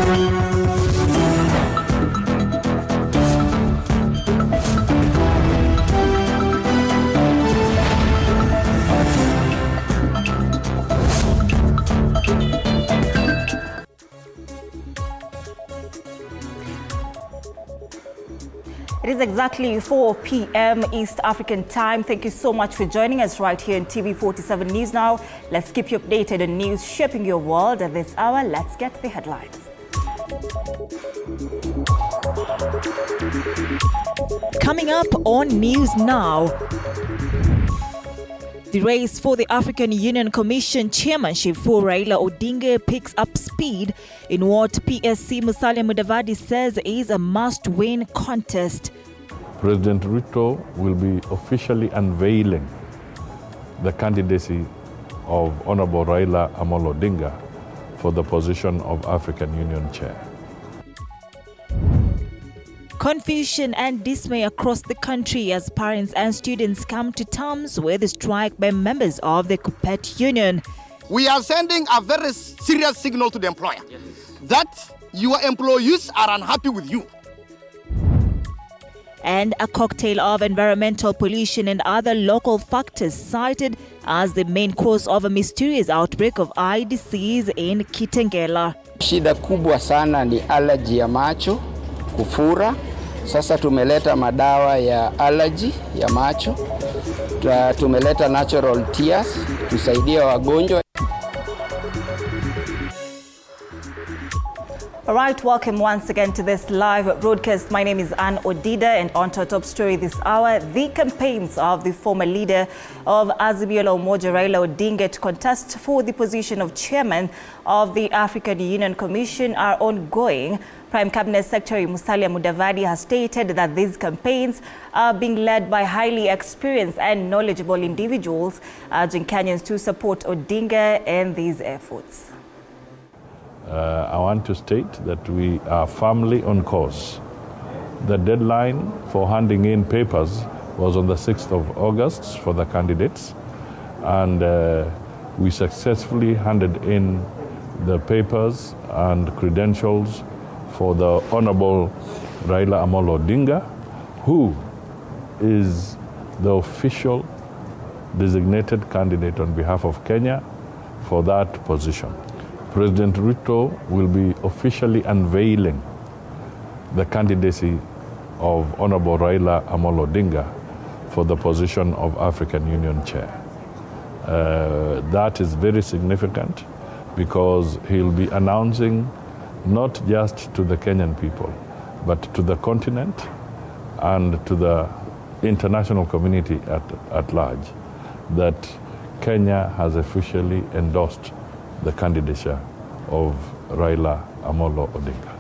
It is exactly 4 p.m. East African time. Thank you so much for joining us right here in TV47 News Now. Let's keep you updated on news shaping your world at this hour. Let's get the headlines. Coming up on News Now. The race for the African Union Commission chairmanship for Raila Odinga picks up speed in what PSC Musalia Mudavadi says is a must-win contest. President Ruto will be officially unveiling the candidacy of Honorable Raila Amolo Odinga for the position of African Union Chair. Confusion and dismay across the country as parents and students come to terms with the strike by members of the Kuppet Union. We are sending a very serious signal to the employer that your employees are unhappy with you. And a cocktail of environmental pollution and other local factors cited as the main cause of a mysterious outbreak of eye disease in Kitengela. Shida kubwa sana ni allergy ya macho, kufura. Sasa tumeleta madawa ya allergy ya macho. Tumeleta natural tears tusaidia wagonjwa. All right, welcome once again to this live broadcast. My name is Odida, and on to our top story this hour, the campaigns of the former leader of Azimio la Umoja, Raila Odinga, to contest for the position of chairman of the African Union Commission are ongoing. Prime Cabinet Secretary Musalia Mudavadi has stated that these campaigns are being led by highly experienced and knowledgeable individuals, urging Kenyans to support Odinga in these efforts. I want to state that we are firmly on course. The deadline for handing in papers was on the 6th of August for the candidates, and we successfully handed in the papers and credentials for the Honorable Raila Amolo Odinga, who is the official designated candidate on behalf of Kenya for that position. President Ruto will be officially unveiling the candidacy of Honorable Raila Amolo Odinga for the position of African Union Chair. That is very significant because he'll be announcing not just to the Kenyan people, but to the continent and to the international community at large, that Kenya has officially endorsed the candidature of Raila Amolo Odinga.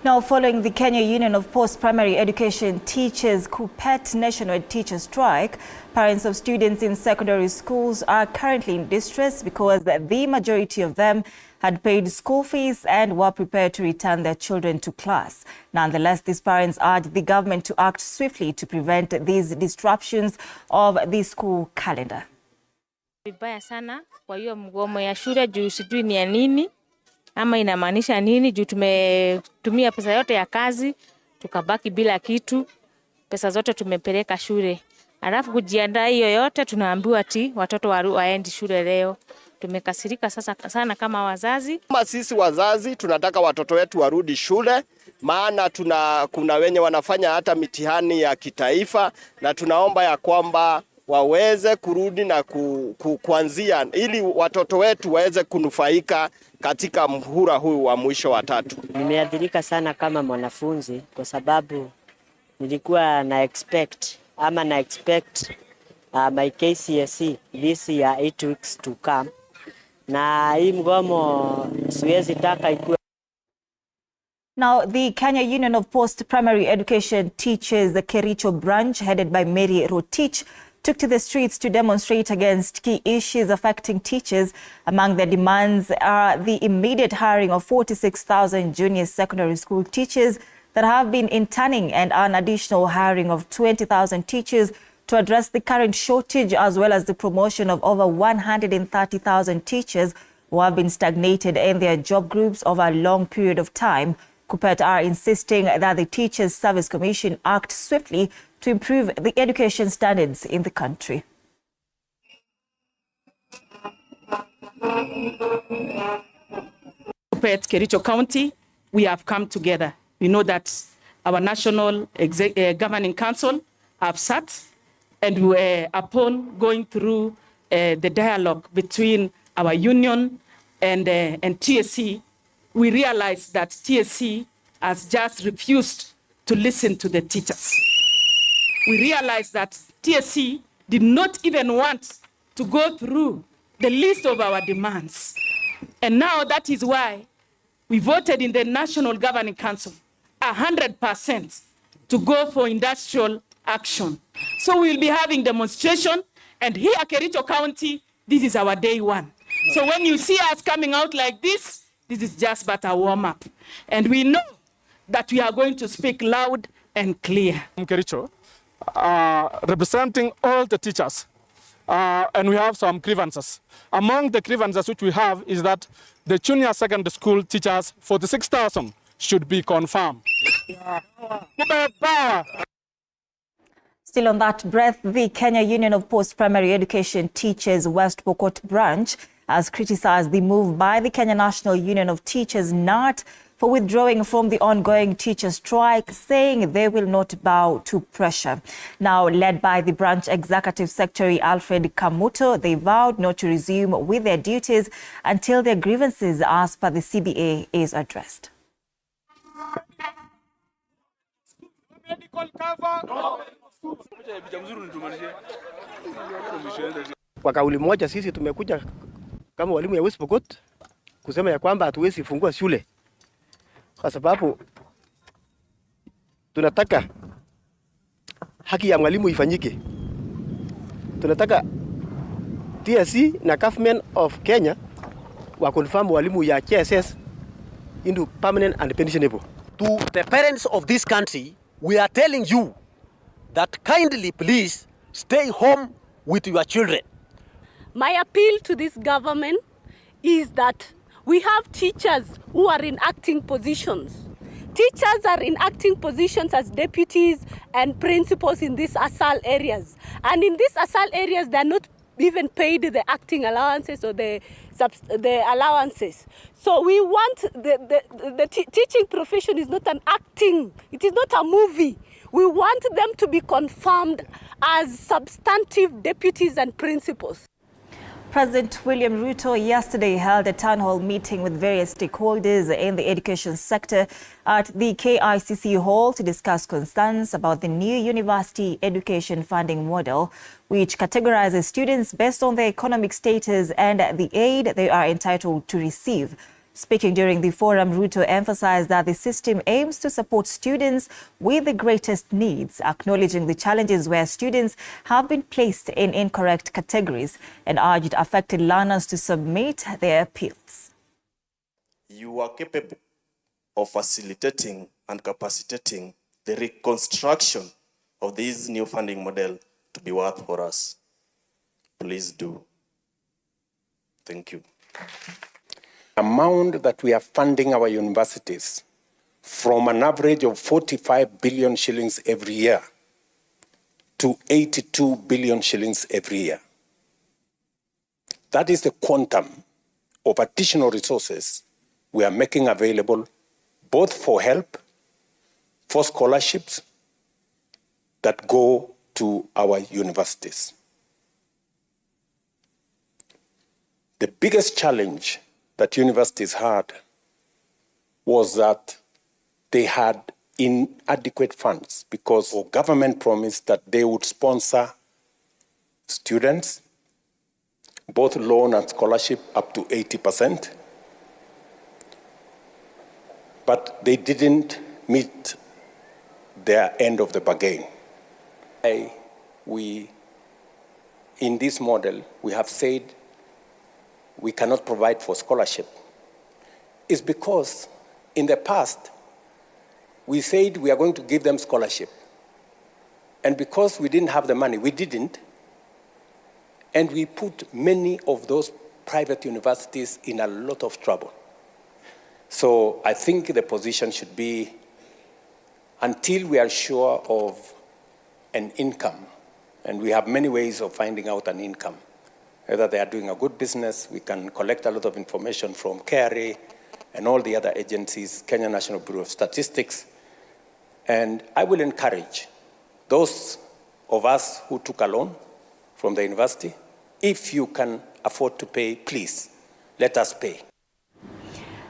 Now, following the Kenya Union of Post-Primary Education Teachers Kuppet nationwide teacher strike, parents of students in secondary schools are currently in distress because the majority of them had paid school fees and were prepared to return their children to class. Nonetheless, these parents urge the government to act swiftly to prevent these disruptions of the school calendar. Vibaya sana kwa hiyo mgomo ya shule juu sijui ni ya nini ama inamaanisha nini, juu tumetumia pesa yote ya kazi tukabaki bila kitu, pesa zote tumepeleka shule, alafu kujiandaa hiyo yote tunaambiwa ati watoto waendi shule leo. Tumekasirika sasa sana kama wazazi. Kama sisi wazazi tunataka watoto wetu warudi shule, maana kuna wenye wanafanya hata mitihani ya kitaifa, na tunaomba ya kwamba waweze kurudi na kuanzia ili watoto wetu waweze kunufaika katika mhula huu wa mwisho wa tatu. Nimeathirika sana kama mwanafunzi kwa sababu nilikuwa na expect my KCSE this year 8 weeks to come, na hii mgomo siwezi taka ikuwe. Now, the Kenya Union of Post-Primary Education Teachers, the Kericho branch, headed by Mary Rotich, took to the streets to demonstrate against key issues affecting teachers. Among their demands are the immediate hiring of 46,000 junior secondary school teachers that have been interning and an additional hiring of 20,000 teachers to address the current shortage, as well as the promotion of over 130,000 teachers who have been stagnated in their job groups over a long period of time. KUPPET are insisting that the Teachers Service Commission act swiftly to improve the education standards in the country. KUPPET, Kericho County, we have come together. We know that our National Governing Council have sat, and upon going through the dialogue between our union and TSC, we realized that TSC has just refused to listen to the teachers. We realized that TSC did not even want to go through the list of our demands. And now that is why we voted in the National Governing Council 100% to go for industrial action. So we'll be having demonstration, and here at Kericho County, this is our day one. So when you see us coming out like this is just but a warm-up. And we know that we are going to speak loud and clear. Kericho, representing all the teachers, and we have some grievances. Among the grievances which we have is that the junior secondary school teachers, 46,000, should be confirmed. Still on that breath, the Kenya Union of Post-Primary Education Teachers West Pokot branch has criticized the move by the Kenya National Union of Teachers (NAT) for withdrawing from the ongoing teacher strike, saying they will not bow to pressure. Now led by the branch executive secretary Alfred Kamuto, they vowed not to resume with their duties until their grievances as per the CBA is addressed. Kwa kauli moja sisi tumekuja kama walimu ya West Pokot kusema ya kwamba hatuwezi fungua shule kwa sababu tunataka haki ya mwalimu ifanyike. Tunataka TSC na Government of Kenya wa confirm walimu ya KSS into permanent and pensionable. To the parents of this country, we are telling you that kindly please stay home with your children. My appeal to this government is that we have teachers who are in acting positions. Teachers are in acting positions as deputies and principals in these ASAL areas. And in these ASAL areas, they are not even paid the acting allowances or the allowances. So we want the teaching profession is not an acting, it is not a movie. We want them to be confirmed as substantive deputies and principals. President William Ruto yesterday held a town hall meeting with various stakeholders in the education sector at the KICC Hall to discuss concerns about the new university education funding model, which categorizes students based on their economic status and the aid they are entitled to receive. Speaking during the forum, Ruto emphasized that the system aims to support students with the greatest needs, acknowledging the challenges where students have been placed in incorrect categories, and urged affected learners to submit their appeals. You are capable of facilitating and capacitating the reconstruction of this new funding model to be worth for us. Please do. Thank you. Amount that we are funding our universities from an average of 45 billion shillings every year to 82 billion shillings every year. That is the quantum of additional resources we are making available both for help, for scholarships that go to our universities. The biggest challenge that universities had was that they had inadequate funds because the government promised that they would sponsor students, both loan and scholarship, up to 80%. But they didn't meet their end of the bargain. In this model, we have said we cannot provide for scholarship. It's because in the past, we said we are going to give them scholarship. And because we didn't have the money, we didn't. And we put many of those private universities in a lot of trouble. So I think the position should be, until we are sure of an income, and we have many ways of finding out an income, whether they are doing a good business, we can collect a lot of information from KRA and all the other agencies, Kenya National Bureau of Statistics. And I will encourage those of us who took a loan from the university, if you can afford to pay, please, let us pay.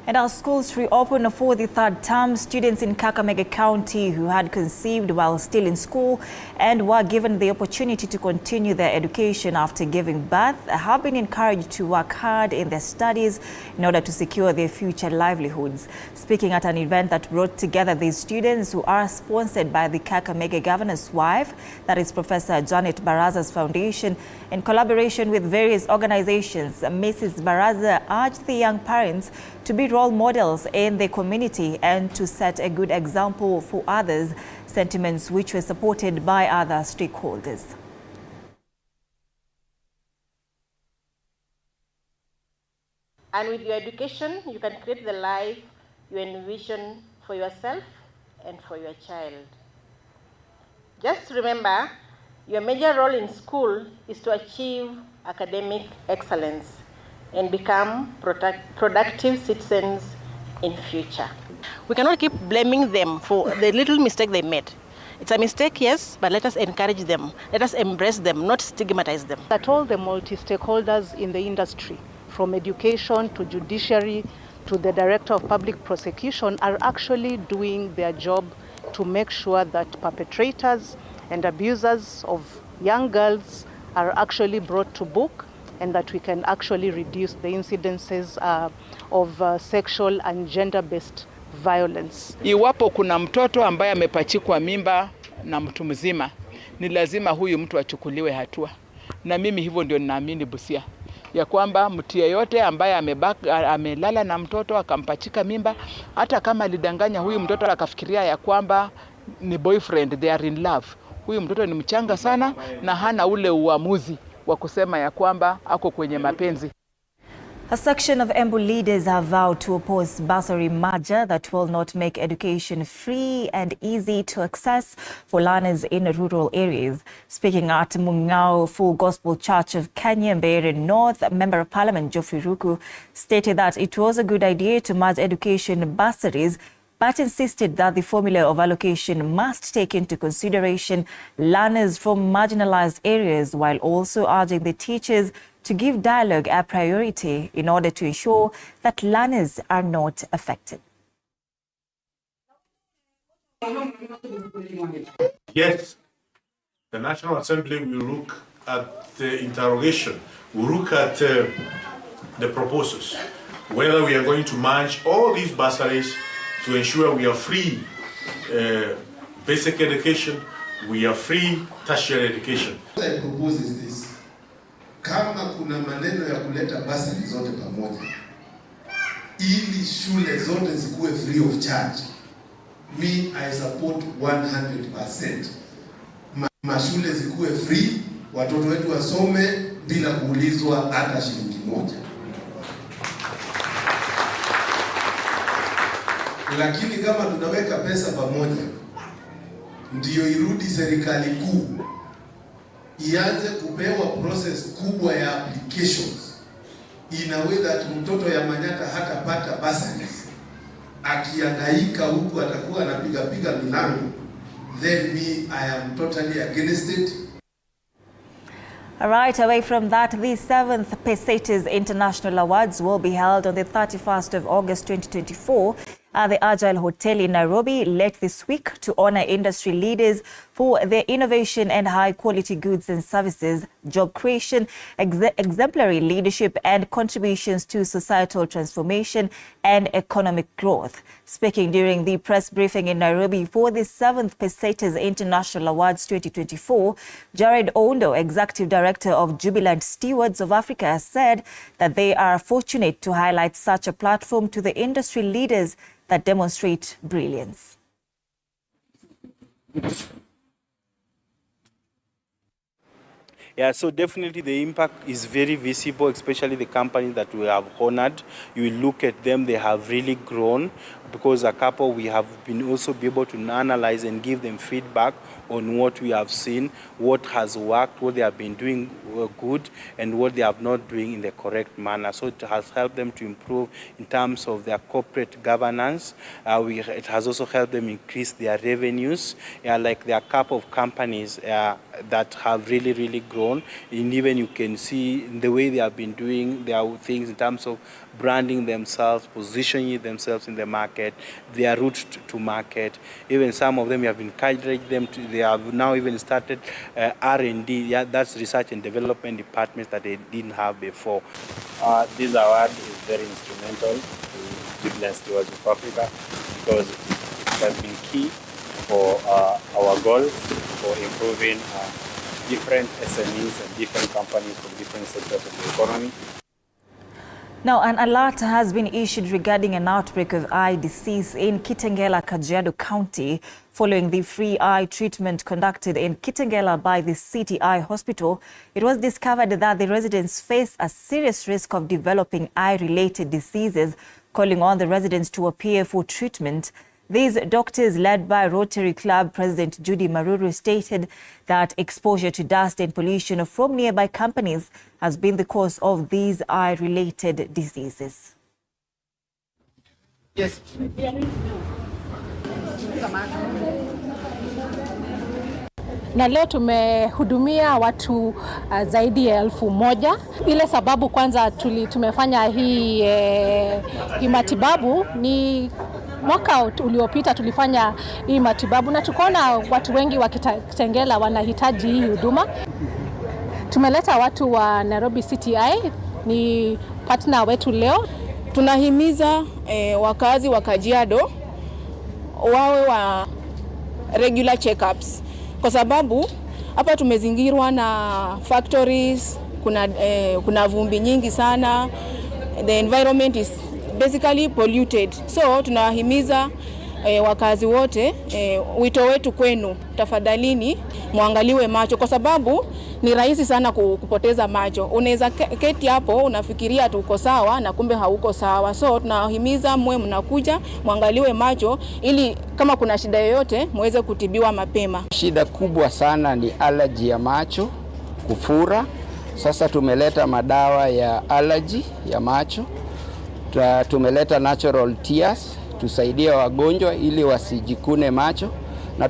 And our schools reopened for the third term. Students in Kakamega County who had conceived while still in school and were given the opportunity to continue their education after giving birth have been encouraged to work hard in their studies in order to secure their future livelihoods. Speaking at an event that brought together these students who are sponsored by the Kakamega Governor's wife, that is Professor Janet Baraza's foundation, in collaboration with various organizations, Mrs. Baraza urged the young parents to be role models in their community and to set a good example for others, sentiments which were supported by other stakeholders. And with your education, you can create the life you envision for yourself and for your child. Just remember, your major role in school is to achieve academic excellence and become productive citizens in future. We cannot keep blaming them for the little mistake they made. It's a mistake, yes, but let us encourage them. Let us embrace them, not stigmatize them. That all the multi-stakeholders in the industry, from education to judiciary to the Director of Public Prosecution, are actually doing their job to make sure that perpetrators and abusers of young girls are actually brought to book, and that we can actually reduce the incidences of sexual and gender-based violence. Iwapo kuna mtoto ambaye amepachikwa mimba na mtu mzima, ni lazima huyu mtu achukuliwe hatua. Na mimi hivyo ndio ninaamini Busia, ya kwamba mtu yeyote ambaye amelala na mtoto akampachika mimba, hata kama alidanganya huyu mtoto akafikiria ya kwamba ni boyfriend, they are in love, huyu mtoto ni mchanga sana na hana ule uamuzi wa kusema ya kwamba ako kwenye mapenzi. A section of Embu leaders have vowed to oppose Bursary merger that will not make education free and easy to access for learners in rural areas. Speaking at Mungao Full Gospel Church of Kenya, Mbeere North, Member of Parliament Geoffrey Ruku stated that it was a good idea to merge education bursaries, but insisted that the formula of allocation must take into consideration learners from marginalized areas, while also urging the teachers to give dialogue a priority in order to ensure that learners are not affected. Yes, the National Assembly will look at the interrogation, will look at the proposals, whether we are going to merge all these bursaries to ensure we are free basic education, we are free tertiary education. What I propose is this. Kama kuna maneno ya kuleta bursary zote pamoja, ili shule zote zikuwe free of charge, me I support 100%. Mashule zikuwe free, watoto wetu wasome bila kuulizwa hata shilingi moja. Lakini kama tunaweka pesa pamoja, ndio irudi serikali kuu, ianze kupewa process kubwa ya applications, in a way that mtoto ya Manyata hatapata bursaries, akihangaika huku atakuwa anapiga milango, then me I am totally against it. All right, away from that, the 7th Pacesetters International Awards will be held on the 31st of August 2024 at the Agile Hotel in Nairobi, late this week, to honor industry leaders for their innovation and high-quality goods and services, job creation, exemplary leadership, and contributions to societal transformation and economic growth. Speaking during the press briefing in Nairobi for the 7th Pacesetters International Awards 2024, Jared Ondo, Executive Director of Jubilant Stewards of Africa, said that they are fortunate to highlight such a platform to the industry leaders that demonstrate brilliance. Yeah, so definitely the impact is very visible, especially the companies that we have honored. You will look at them, they have really grown, because a couple we have been also be able to analyze and give them feedback on what we have seen, what has worked, what they have been doing good, and what they have not doing in the correct manner. So it has helped them to improve in terms of their corporate governance. It has also helped them increase their revenues. Like there are a couple of companies that have really grown, and even you can see the way they have been doing their things in terms of branding themselves, positioning themselves in the market, their route to market. Even some of them, you have encouraged them to, they have now even started R&D, that's research and development departments that they didn't have before. This award is very instrumental to Jubilant Stewards of Africa, because it has been key for our goals for improving different SMEs and different companies from different sectors of the economy. Now, an alert has been issued regarding an outbreak of eye disease in Kitengela, Kajiado County, following the free eye treatment conducted in Kitengela by the City Eye Hospital. It was discovered that the residents face a serious risk of developing eye-related diseases, calling on the residents to appear for treatment. These doctors, led by Rotary Club President Judy Maruru, stated that exposure to dust and pollution from nearby companies has been the cause of these eye-related diseases. Yes. Na leo tumehudumia watu zaidi ya 1000. Ile sababu kwanza tumefanya hii matibabu ni mwaka uliopita tulifanya hii matibabu na tukaona watu wengi wa Kitengela wanahitaji hii huduma. Tumeleta watu wa Nairobi City Eye, ni partner wetu leo. Tunahimiza wakazi wa Kajiado wawe wa regular checkups, kwa sababu hapa tumezingirwa na factories, kuna vumbi nyingi sana, the environment is basically polluted. So tunawahimiza wakazi wote, wito wetu kwenu, tafadhalini muangaliwe macho, kwa sababu ni rahisi sana kupoteza macho. Unaweza keti hapo unafikiria tu uko sawa na kumbe hauko sawa. So tunawahimiza mwe mnakuja muangaliwe macho, ili kama kuna shida yoyote muweze kutibiwa mapema. Shida kubwa sana ni allergy ya macho, kufura. Sasa tumeleta madawa ya allergy ya macho. Tumeleta natural tears tusaidia wagonjwa ili wasijikune macho, na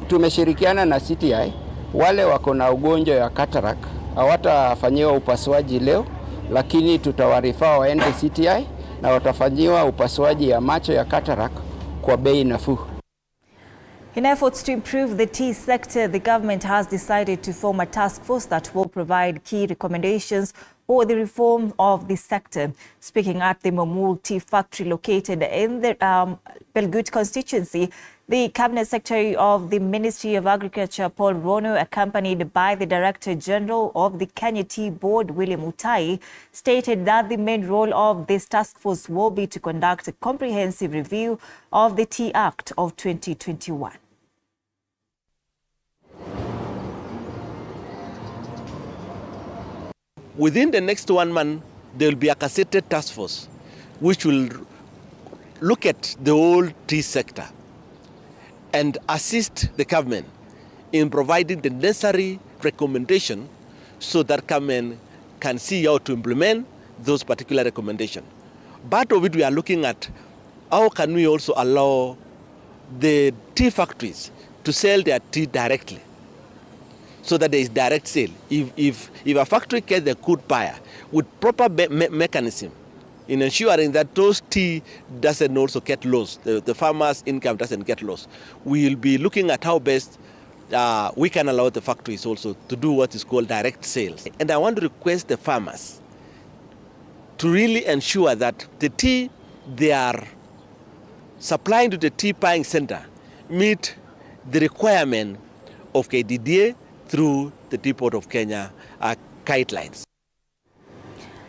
tumeshirikiana na City Eye. Wale wako na ugonjwa ya cataract hawatafanyiwa upasuaji leo, lakini tutawarifaa waende City Eye na watafanyiwa upasuaji ya macho ya cataract kwa bei nafuu. In efforts to improve the tea sector, the government has decided to form a task force that will provide key recommendations for the reform of the sector. Speaking at the Mamul Tea Factory located in the Belgut constituency, the Cabinet Secretary of the Ministry of Agriculture, Paul Rono, accompanied by the Director General of the Kenya Tea Board, William Mutai, stated that the main role of this task force will be to conduct a comprehensive review of the Tea Act of 2021. Within the next 1 month, there will be a cassetted task force which will look at the whole tea sector and assist the government in providing the necessary recommendation so that government can see how to implement those particular recommendations. Part of it we are looking at how can we also allow the tea factories to sell their tea directly, so that there is direct sale. If a factory gets a good buyer with proper mechanism in ensuring that those tea doesn't also get lost, the farmer's income doesn't get lost, we will be looking at how best we can allow the factories also to do what is called direct sales. And I want to request the farmers to really ensure that the tea they are supplying to the tea buying center meet the requirement of KDDA through the Tea Board of Kenya guidelines.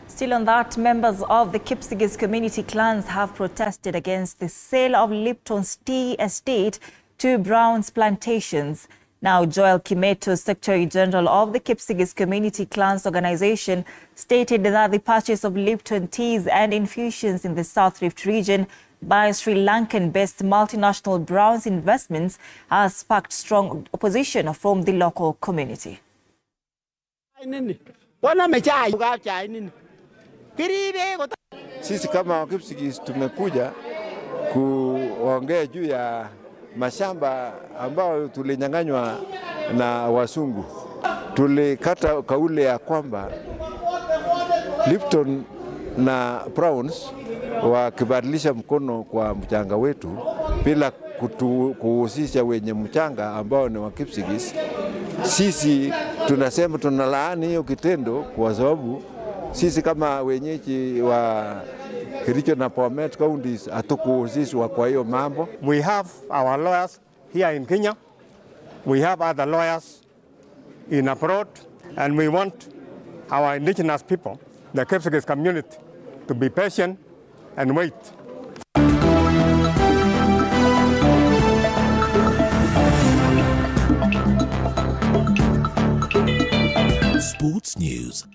Still on that, members of the Kipsigis community clans have protested against the sale of Lipton's tea estate to Brown's plantations. Now, Joel Kimeto, Secretary General of the Kipsigis Community Clans Organization, stated that the purchase of Lipton teas and infusions in the South Rift region by Sri Lankan-based multinational Browns Investments has sparked strong opposition from the local community. Sisi kama Kipsigis tumekuja kuongea juu ya mashamba ambayo tulinyang'anywa na wasungu. Tulikata kauli ya kwamba Lipton na Browns wakibadilisha mkono kwa mchanga wetu bila kuhusisha wenye mchanga ambao ni wa Kipsigis. Sisi tunasema tunalaani hiyo kitendo kwa sababu sisi kama wenyeji wa Kericho na Bomet counties hatukuhusishwa kwa hiyo mambo. We have our lawyers here in Kenya. We have other lawyers in abroad, and we want our indigenous people, the Kipsigis community, to be patient and wait. Sports News.